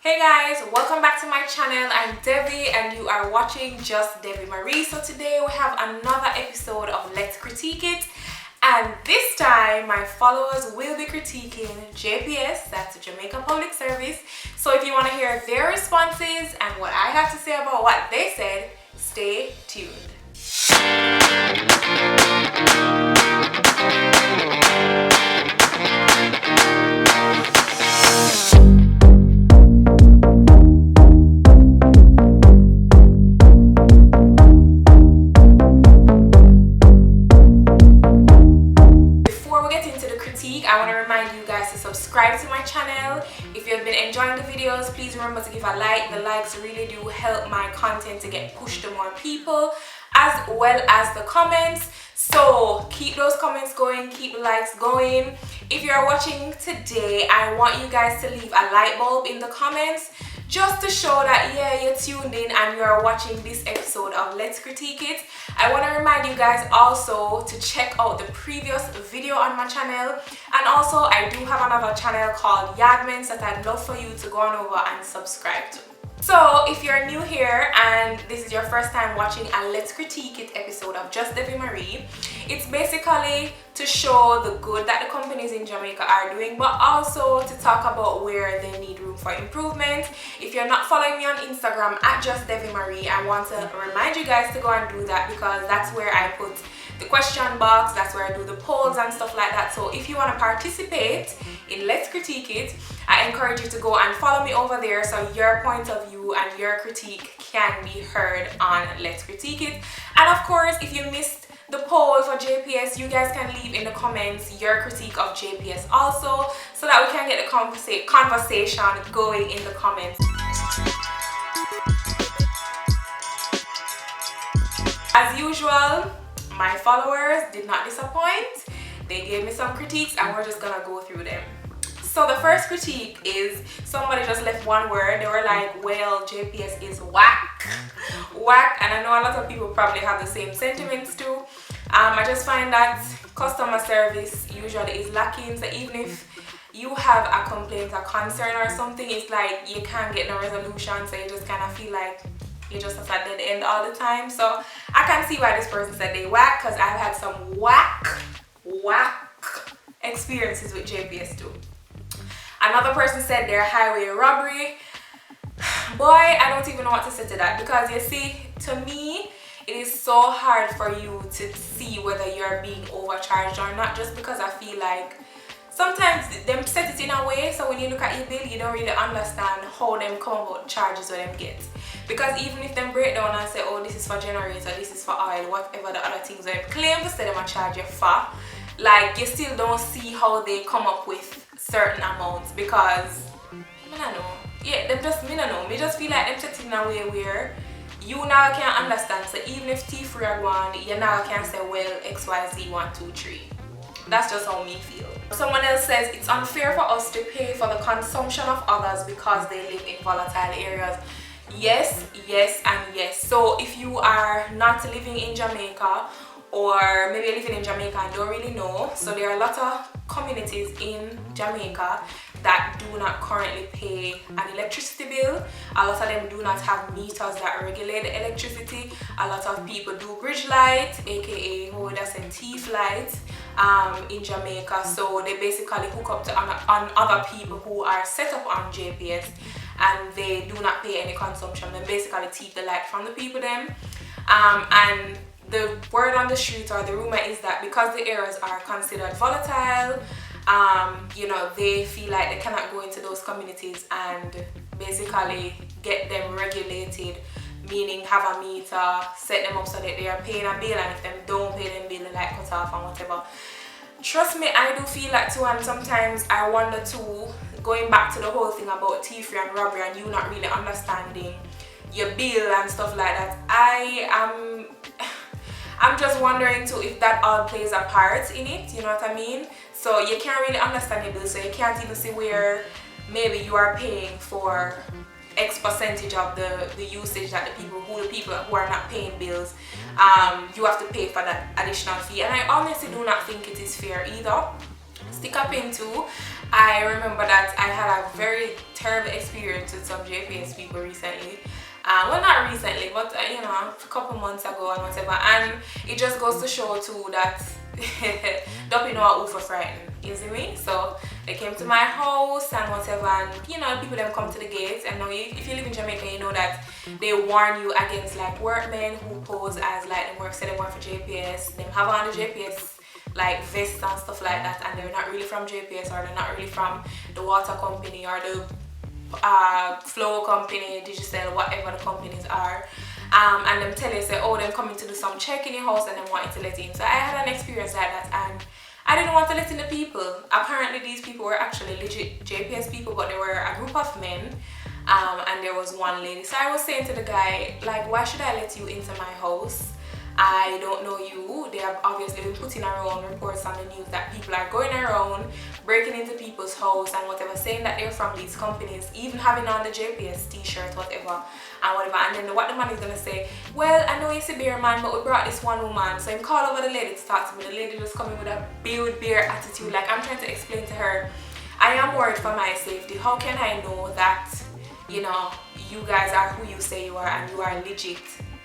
Hey guys, welcome back to my channel. I'm Devi and you are watching Just Devi Marie. So today we have another episode of Let's Critique It, and this time my followers will be critiquing JPS, that's the Jamaica Public Service. So if you want to hear their responses and what I have to say about what they said, stay tuned. I want to remind you guys to subscribe to my channel. If you have been enjoying the videos, please remember to give a like. The likes really do help my content to get pushed to more people, as well as the comments. So keep those comments going, keep the likes going. If you're watching today, I want you guys to leave a light bulb in the comments, just to show that yeah, you're tuned in and you're watching this episode of Let's Critique It. I want to remind you guys also to check out the previous video on my channel, and also I do have another channel called Yagments that I'd love for you to go on over and subscribe to. So if you're new here and this is your first time watching a Let's Critique It episode of Just Devi Marie, it's basically to show the good that the companies in Jamaica are doing, but also to talk about where they need room for improvement. If you're not following me on Instagram at Just Devi Marie, I want to remind you guys to go and do that, because that's where I put the question box, that's where I do the polls and stuff like that. So if you want to participate in Let's Critique It, I encourage you to go and follow me over there so your point of view and your critique can be heard on Let's Critique It. And of course, if you missed the poll for JPS, you guys can leave in the comments your critique of JPS also, so that we can get the conversation going in the comments. As usual, my followers did not disappoint. They gave me some critiques and we're just gonna go through them. So the first critique is somebody just left one word. They were like, well, JPS is whack. Whack. And I know a lot of people probably have the same sentiments too. I just find that customer service usually is lacking. So even if you have a complaint, a concern or something, it's like you can't get no resolution. So you just kind of feel like you're just at the end all the time. So I can see why this person said they whack, because I've had some whack experiences with JPS too. Another person said they're highway robbery. Boy, I don't even know what to say to that, because you see, to me, it is so hard for you to see whether you're being overcharged or not, just because I feel like sometimes them set it in a way so when you look at your bill, you don't really understand how them come about charges or them get. Because even if them break down and say, oh, this is for generator, this is for oil, whatever the other things they claim to say them a charge you for, like you still don't see how they come up with certain amounts, because I don't know. Yeah, them just me don't know. Me just feel like them set it in a way where you now can't understand. So even if T3 are one, you now can't say, well, XYZ 1, 2, 3. That's just how me feel. Someone else says it's unfair for us to pay for the consumption of others because they live in volatile areas. Yes, yes, and yes. So if you are not living in Jamaica, or maybe you're living in Jamaica and don't really know, so there are a lot of communities in Jamaica that do not currently pay an electricity bill. A lot of them do not have meters that regulate the electricity. A lot of people do bridge light, aka what would I say, teeth light, in Jamaica. So they basically hook up to on other people who are set up on JPS, and they do not pay any consumption. They basically take the light from the people them, and the word on the street or the rumor is that because the areas are considered volatile, you know, they feel like they cannot go into those communities and basically get them regulated, meaning have a meter, set them up so that they are paying a bill, and if them don't pay them bill, they like cut off and whatever. Trust me, I do feel that too, and sometimes I wonder too, going back to the whole thing about thievery and robbery and you not really understanding your bill and stuff like that. I'm just wondering too if that all plays a part in it, you know what I mean? So you can't really understand your bill, so you can't even see where maybe you are paying for X percentage of the usage that the people who are not paying bills, you have to pay for that additional fee. And I honestly do not think it is fair either. Stick a pin too. I remember that I had a very terrible experience with some JPS people recently. Well, not recently, but you know, a couple months ago and whatever. And it just goes to show too that don't know who for frightened, you see me? So they came to my house and whatever, and you know, people them come to the gates. And now if you live in Jamaica, you know that they warn you against like workmen who pose as like they work, say they work for JPS. Them have on the JPS like vests and stuff like that, and they're not really from JPS, or they're not really from the water company or the flow company, digital, whatever the companies are. And them tell you, say, oh, them coming to do some check in your house and them wanting to let in. So I had an experience like that, and I didn't want to let in the people. Apparently these people were actually legit JPS people, but they were a group of men, and there was one lady. So I was saying to the guy, like, why should I let you into my house? I don't know you. They have obviously been putting around reports on the news that people are going around, breaking into people's house and whatever, saying that they're from these companies, even having on the JPS t-shirt, whatever, and whatever. And then what the man is gonna say, well, I know it's a beer man, but we brought this one woman. So he called over the lady to talk to me. The lady just coming with a build beer attitude. Like, I'm trying to explain to her, I am worried for my safety. How can I know that, you know, you guys are who you say you are and you are legit?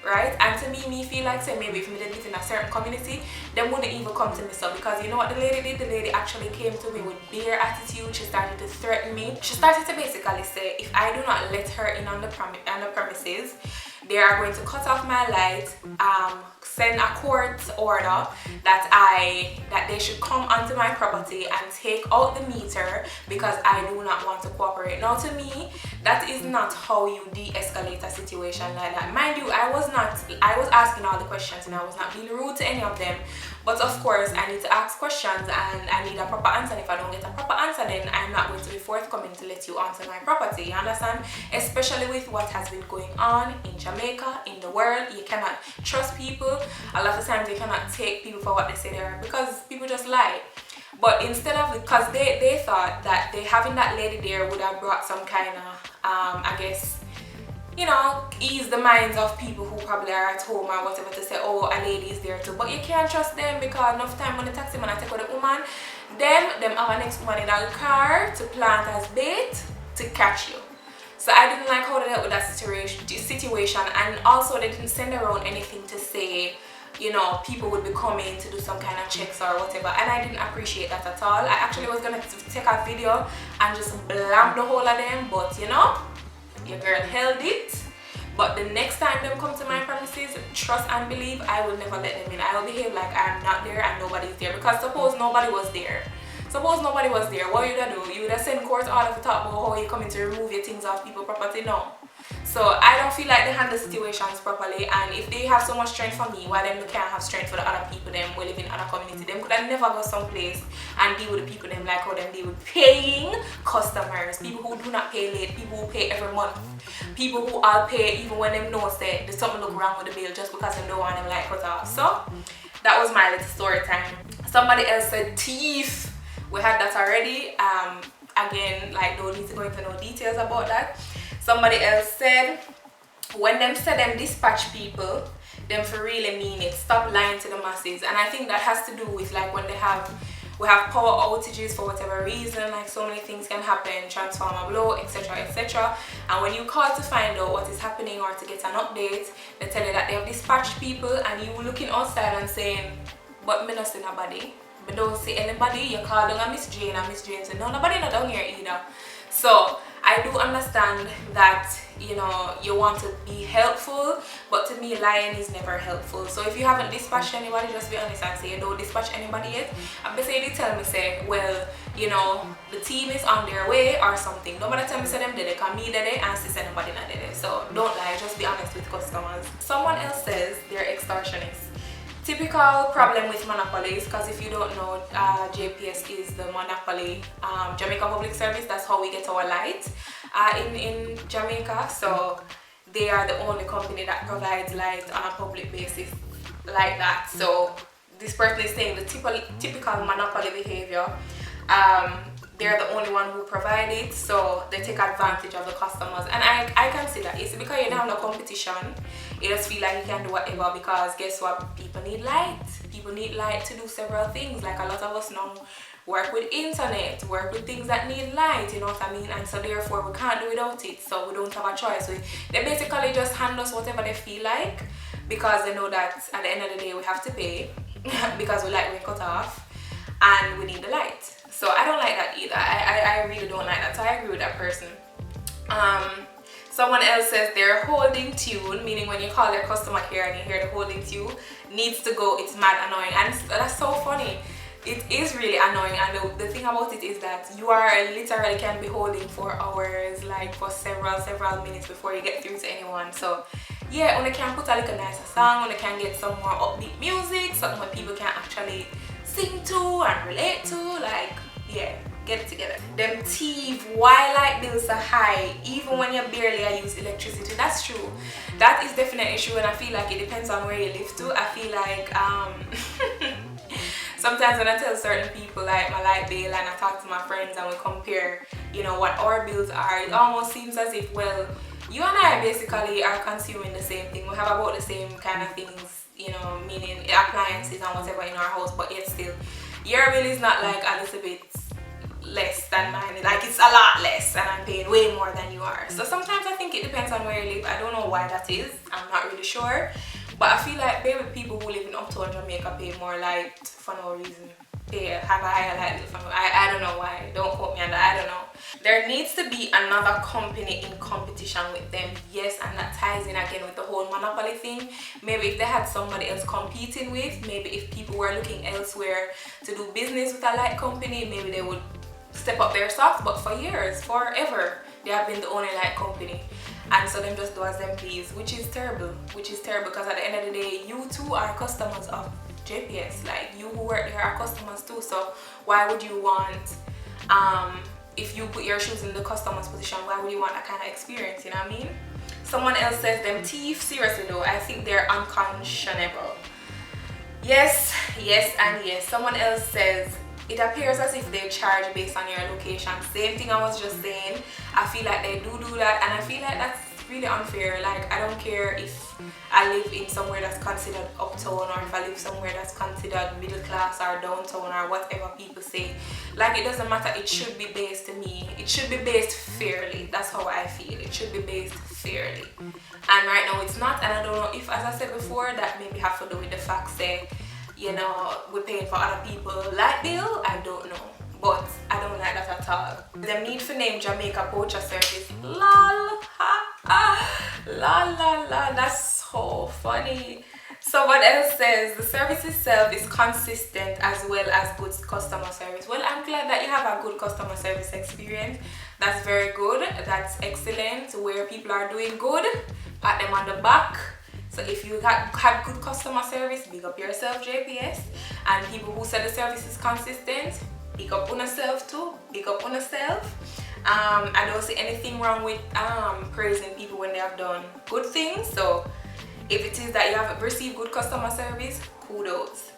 Right? And to me feel like, say, maybe if me did it in a certain community, they wouldn't even come to me. So because you know what the lady did? The lady actually came to me with beer attitude. She started to threaten me. She started to basically say, if I do not let her in on the premises, they are going to cut off my light, send a court order that they should come onto my property and take out the meter because I do not want to cooperate. Now to me, that is not how you de-escalate a situation like that. Mind you, I was asking all the questions and I was not being rude to any of them. But of course, I need to ask questions and I need a proper answer. And if I don't get a proper answer, then I'm not going to be forthcoming to let you onto my property. You understand? Especially with what has been going on in Jamaica, in the world. You cannot trust people. A lot of times you cannot take people for what they say they are because people just lie. But instead of, because they thought that having that lady there would have brought some kind of, I guess, you know, ease the minds of people who probably are at home or whatever to say, oh, a lady is there too. But you can't trust them because enough time when the taxi man take out the woman, them have a next woman in a car to plant as bait to catch you. So I didn't like how they dealt with that situation, and also they didn't send around anything to say, you know, people would be coming to do some kind of checks or whatever, and I didn't appreciate that at all. I actually was gonna take a video and just blam the whole of them, but you know, your girl held it. But the next time them come to my premises, trust and believe, I will never let them in. I will behave like I'm not there and nobody's there. Because suppose nobody was there. Suppose nobody was there, what you would do? You would have sent court order to talk about how you coming to remove your things off people's property? No. So I don't feel like they handle situations properly, and if they have so much strength for me, why them they can't have strength for the other people them who live in other community? Them could have never go someplace and deal with the people them like how them deal with paying customers, people who do not pay late, people who pay every month, people who all pay even when them know say there's something look wrong with the bill just because they don't want them like cut off. So that was my little story time. Somebody else said thief. We had that already. Again, like, don't need to go into no details about that. Somebody else said, when them say them dispatch people, them for really mean it. Stop lying to the masses. And I think that has to do with like when we have power outages for whatever reason, like so many things can happen, transformer blow, etc, etc. And when you call to find out what is happening or to get an update, they tell you that they have dispatched people, and you looking outside and saying, but me not see nobody. But don't see anybody. You call down a Miss Jane, and Miss Jane said, no, nobody not down here either. So I do understand that, you know, you want to be helpful, but to me lying is never helpful. So if you haven't dispatched anybody, just be honest and say you don't dispatch anybody yet. And basically they tell me say, well, you know, the team is on their way or something. Nobody tell me say them did it, cause me did it and see anybody not did it. So don't lie, just be honest with customers. Someone else says they're extortionists. Typical problem with monopolies, because if you don't know, JPS is the monopoly, Jamaica Public Service. That's how we get our light in Jamaica. So they are the only company that provides light on a public basis like that. So this person is saying the typical monopoly behavior. They're the only one who provide it, so they take advantage of the customers. And I can see that. It's because you don't have no competition. You just feel like you can do whatever because guess what? People need light. People need light to do several things. Like a lot of us now work with internet, work with things that need light, you know what I mean? And so therefore we can't do without it. So we don't have a choice. They basically just hand us whatever they feel like, because they know that at the end of the day we have to pay because we like being cut off and we need the light. So I don't like that either. I really don't like that. So I agree with that person. Someone else says their holding tune, meaning when you call their customer care and you hear the holding tune, needs to go. It's mad annoying, and that's so funny. It is really annoying, and the thing about it is that you are literally can be holding for hours, like for several minutes before you get through to anyone. So yeah, when they can put a little nicer song, when they can get some more upbeat music, something that people can actually sing to and relate to, like, yeah, get it together. Them thief, why light bills are high even when you barely use electricity. That's true. That is definitely true, and I feel like it depends on where you live too. I feel like sometimes when I tell certain people like my light bill, and I talk to my friends and we compare, you know, what our bills are, it almost seems as if, well, you and I basically are consuming the same thing. We have about the same kind of things, you know, meaning appliances and whatever in our house, but yet still your bill is not like a little bit less than mine. Like, it's a lot less and I'm paying way more than you are. So sometimes I think it depends on where you live. I don't know why that is. I'm not really sure. But I feel like maybe people who live in uptown Jamaica pay more light for no reason. They have a higher light bill for no, I don't know why. Don't quote me on that. I don't know. There needs to be another company in competition with them. Yes, and that ties in again with the whole monopoly thing. Maybe if they had somebody else competing with, maybe if people were looking elsewhere to do business with a light company, maybe they would step up their stuff. But for years, forever, they have been the only light company, and so them just do as them please, which is terrible. Because at the end of the day, you too are customers of JPS. Like, you who work there are customers too. So why would you want, if you put your shoes in the customer's position, why would you want that kind of experience? You know what I mean? Someone else says them thief. Seriously though, I think they're unconscionable. Yes, and yes. Someone else says it appears as if they charge based on your location. Same thing I was just saying. I feel like they do that, and I feel like that's really unfair. Like, I don't care if I live in somewhere that's considered uptown, or if I live somewhere that's considered middle class or downtown or whatever people say. Like, it doesn't matter. It should be based, to me, it should be based fairly. That's how I feel. It should be based fairly. And right now it's not, and I don't know if, as I said before, that maybe have to do with the fact that, you know, we're paying for other people light bill. I don't know, but I don't like that at all. The need for name Jamaica poacher service. Lol, lol, that's so funny. So what else says the service itself is consistent as well as good customer service. Well, I'm glad that you have a good customer service experience. That's very good. That's excellent. Where people are doing good, pat them on the back. So if you had good customer service, big up yourself, JPS. And people who said the service is consistent, big up on yourself too. Big up on yourself. I don't see anything wrong with praising people when they have done good things. So if it is that you have received good customer service, kudos.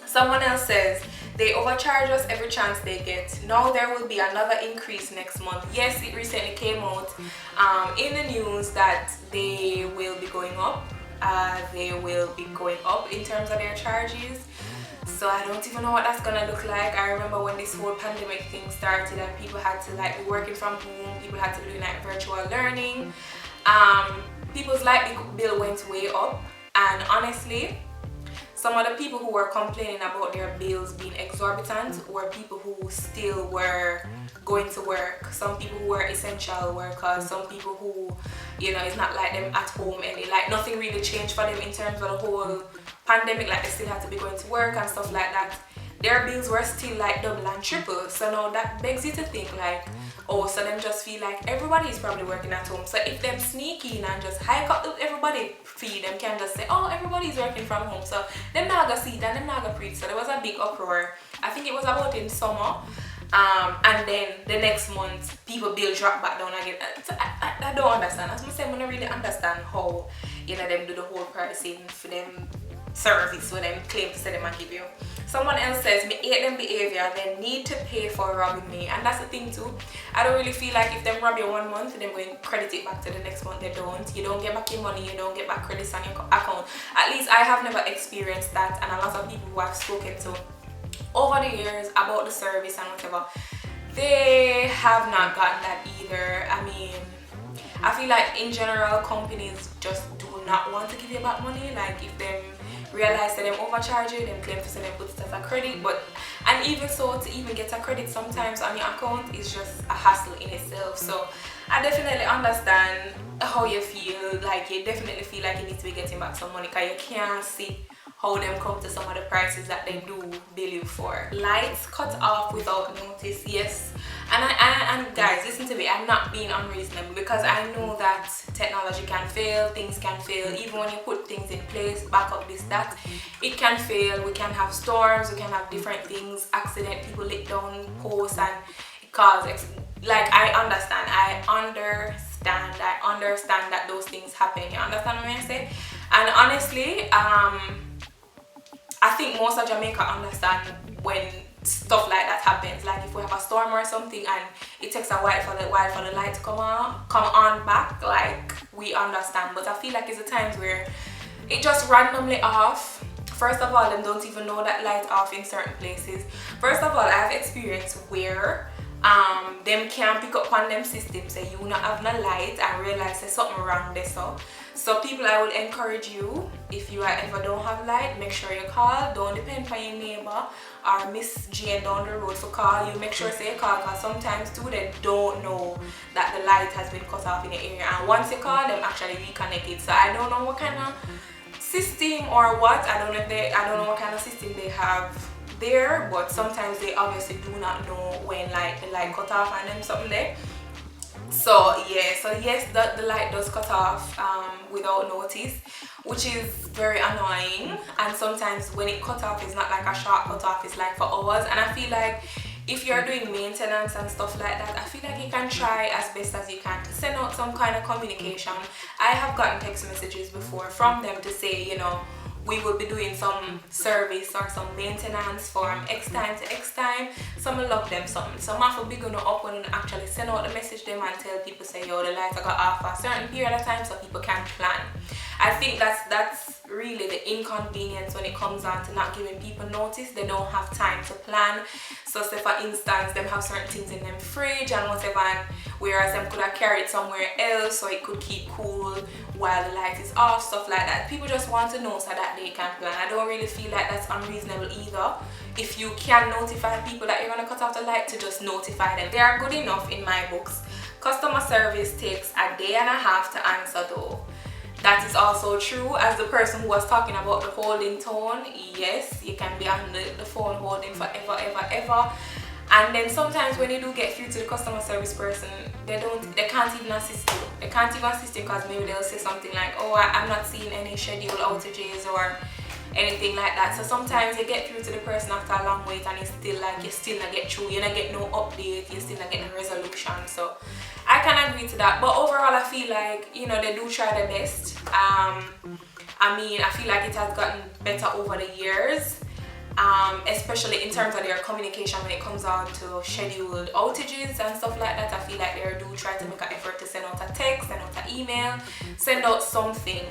Someone else says they overcharge us every chance they get. Now there will be another increase next month. Yes, it recently came out in the news that they will be going up. They will be going up in terms of their charges. So I don't even know what that's gonna look like. I remember when this whole pandemic thing started and people had to like be working from home, people had to do like virtual learning. People's light bill went way up, and honestly, some of the people who were complaining about their bills being exorbitant were people who still were going to work. Some people who were essential workers, some people who, you know, it's not like them at home and like nothing really changed for them in terms of the whole pandemic. Like, they still had to be going to work and stuff like that. Their bills were still like double and triple. So now that begs you to think like, oh, so them just feel like everybody is probably working at home. So if them sneak in and just hike up everybody fee, them can just say, oh, everybody's working from home. So them not gonna see it and them not gonna preach. So there was a big uproar. I think it was about in summer. And then the next month, people bill drop back down again. So I don't understand. As I say, I don't really understand how, you know, them do the whole pricing for them service when them claim to say them and give you. Someone else says, me hate them behavior, they need to pay for robbing me. And that's the thing too. I don't really feel like if them rob you 1 month, then going credit it back to the next month. They don't. You don't get back your money, you don't get back credits on your account. At least I have never experienced that, and a lot of people who I've spoken to over the years about the service and whatever, they have not gotten that either. I mean, I feel like in general companies just do not want to give you back money. Like if them realize that them overcharge you, them claim to say them put it as a credit, and even so, to even get a credit sometimes on your account is just a hassle in itself. So I definitely understand how you feel. Like you definitely feel like you need to be getting back some money, because you can't see how them come to some of the prices that they do bill you for. Lights cut off without notice, yes. And guys, listen to me, I'm not being unreasonable, because I know that technology can fail, things can fail, even when you put things in place, backup this, that, it can fail. We can have storms, we can have different things, accident, people lick down posts, and it causes, like, I understand that those things happen. You understand what I'm saying? And honestly, I think most of Jamaica understand when stuff like that happens. Like if we have a storm or something and it takes a while for the light to come on back, like we understand. But I feel like it's the times where it just randomly off. First of all, them don't even know that light off in certain places. First of all, I have experience where them can't pick up on them systems, say you not have no light, and realize there's something wrong there. So people, I will encourage you, if you ever don't have light, make sure you call. Don't depend on your neighbor or Miss Jane down the road for call you. Make sure say you call, because sometimes too they don't know that the light has been cut off in the area, and once you call them actually reconnect it. So I don't know what kind of system or what, I don't know what kind of system they have there, but sometimes they obviously do not know when like the light cut off and them something there. So yeah, so yes, the light does cut off without notice, which is very annoying. And sometimes when it cut off, it's not like a sharp cut off, it's like for hours. And I feel like if you're doing maintenance and stuff like that, I feel like you can try as best as you can to send out some kind of communication. I have gotten text messages before from them to say, you know, we will be doing some service or some maintenance from X time to X time. Some will love them something. Some have to be gonna up and actually send out the message them and tell people say, yo, the lights are got off for a certain period of time so people can plan. I think that's really the inconvenience when it comes down to not giving people notice. They don't have time to plan. So say for instance, them have certain things in them fridge and whatever, and whereas them could have carried somewhere else so it could keep cool while the light is off, stuff like that. People just want to know so that they can plan. I don't really feel like that's unreasonable either. If you can notify people that you're gonna cut off the light, to just notify them. They are good enough in my books. Customer service takes a day and a half to answer though. That is also true. As the person who was talking about the holding tone, yes, you can be on the phone holding forever, ever. And then sometimes when you do get through to the customer service person, they can't even assist you. They can't even assist you because maybe they'll say something like, oh, I'm not seeing any scheduled outages or anything like that. So sometimes you get through to the person after a long wait and it's still like you still not get through, you not get no update, you still not get no resolution. So I can agree to that. But overall I feel like, you know, they do try their best. I mean, I feel like it has gotten better over the years. Especially in terms of their communication when it comes on to scheduled outages and stuff like that. I feel like they do try to make an effort to send out a text, send out an email, send out something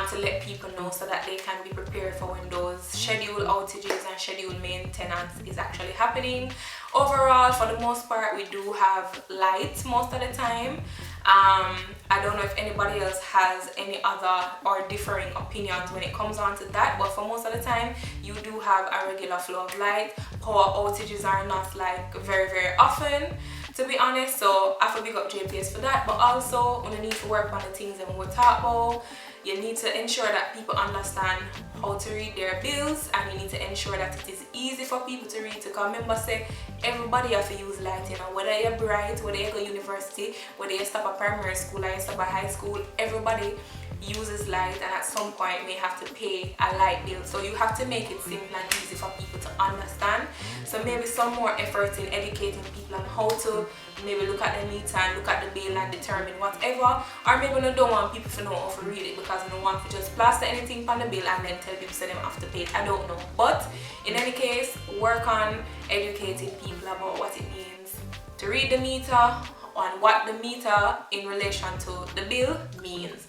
to let people know so that they can be prepared for when those scheduled outages and scheduled maintenance is actually happening. Overall, for the most part, we do have lights most of the time. I don't know if anybody else has any other or differing opinions when it comes on to that, but for most of the time you do have a regular flow of light. Power outages are not like very often, to be honest, so I feel big up JPS for that. But also when you need to work on the things that we talk about, you need to ensure that people understand how to read their bills, and you need to ensure that it is easy for people to read. To remember, say everybody have to use light, you know, whether you're bright, whether you go university, whether you stop at primary school or you stop at high school, everybody uses light, and at some point may have to pay a light bill. So you have to make it simple and easy for people to understand. So maybe some more effort in educating people on how to maybe look at the meter and look at the bill and determine whatever, or maybe you don't want people to know how to read it, because because I don't want to just plaster anything on the bill and then tell people so them have to pay it. I don't know. But in any case, work on educating people about what it means to read the meter, on what the meter in relation to the bill means.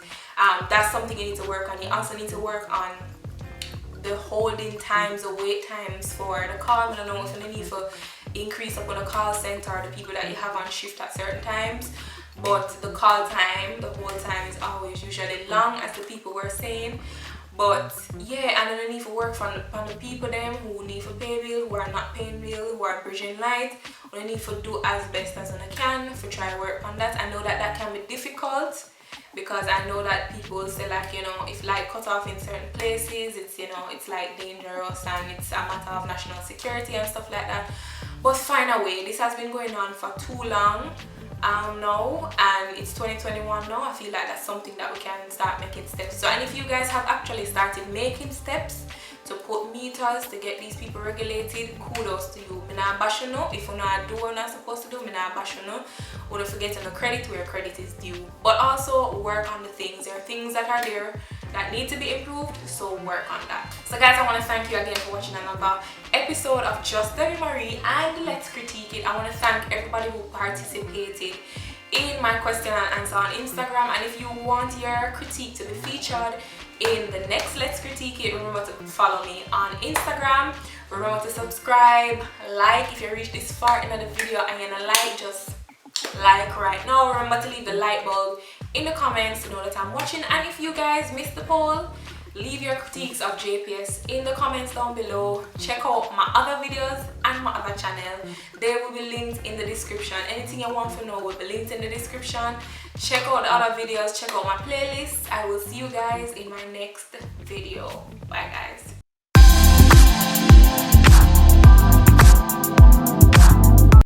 That's something you need to work on. You also need to work on the holding times, the wait times for the call. I don't know if you need to increase up on the call center or the people that you have on shift at certain times, but the call time, the whole time is always usually long, as the people were saying. But yeah, and then I need to work on the people them who need to pay bill, who are not paying bill, who are bridging light. We need to do as best as I can for try to work on that. I know that that can be difficult, because I know that people say, like, you know, if light cut off in certain places, it's, you know, it's like dangerous and it's a matter of national security and stuff like that. But find a way. This has been going on for too long now, and it's 2021 now. I feel like that's something that we can start making steps. So, and if you guys have actually started making steps to put meters to get these people regulated, kudos to you. Me not bash you, if you not do what you're not supposed to do, me not bash you. Or don't forget to credit where credit is due. But also work on the things. There are things that are there that need to be improved, so work on that. So guys, I want to thank you again for watching another episode of Just Devi Marie and Let's Critique It. I want to thank everybody who participated in my question and answer on Instagram, and if you want your critique to be featured in the next Let's Critique It, remember to follow me on Instagram. Remember to subscribe, like if you reach this far in the video and you're gonna like, just like right now. Remember to leave the light bulb in the comments to know that I'm watching, and if you guys missed the poll, leave your critiques of JPS in the comments down below. Check out my other videos and my other channel. They will be linked in the description. Anything you want to know will be linked in the description. Check out the other videos, check out my playlist. I will see you guys in my next video. Bye guys.